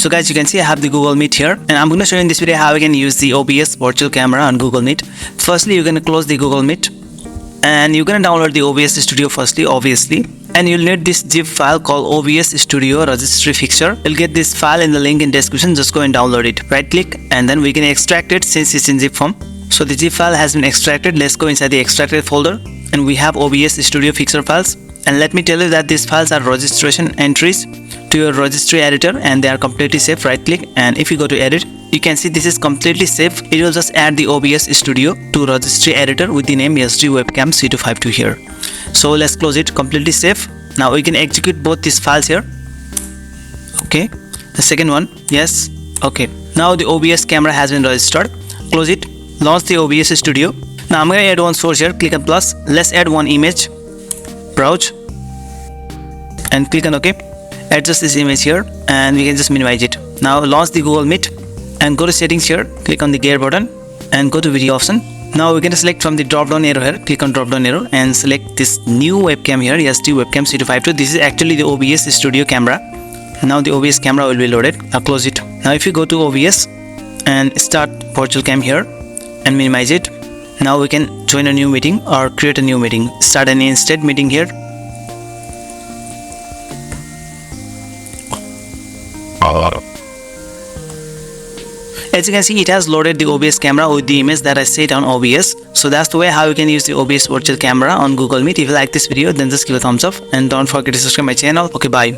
So guys, you can see I have the Google Meet here, and I'm going to show you in this video how we can use the OBS virtual camera on Google Meet. Firstly, you're going to close the Google Meet and you're going to download the OBS Studio firstly, obviously. And you'll need this zip file called OBS Studio Registry Fixture. You'll get this file in the link in description. Just go and download it. Right click and then we can extract it since it's in zip form. So the zip file has been extracted. Let's go inside the extracted folder and we have OBS Studio Fixture files. And let me tell you that these files are registration entries to your registry editor and they are completely safe. Right click and if you go to edit, you can see this is completely safe. It will just add the OBS Studio to registry editor with the name SD webcam C252 here. So let's close it. Completely safe. Now we can execute both these files here. Okay, the second one, yes. Okay, now the OBS camera has been registered. Close it. Launch the OBS Studio. Now I'm going to add one source here. Click on plus. Let's add one image. Browse and click on OK. Adjust this image here and we can just minimize it. Now launch the Google Meet and go to settings here. Click on the gear button and go to video option. Now we can select from the drop down arrow here. Click on drop down arrow and select this new webcam here, SD webcam C252. This is actually the OBS Studio camera. Now the OBS camera will be loaded. Now close it. Now if you go to OBS and start virtual cam here and minimize it. Now we can join a new meeting or create a new meeting. Start an instant meeting here. As you can see, it has loaded the OBS camera with the image that I set on OBS. So that's the way how you can use the OBS virtual camera on Google Meet. If you like this video, then just give a thumbs up and don't forget to subscribe my channel. Okay, bye.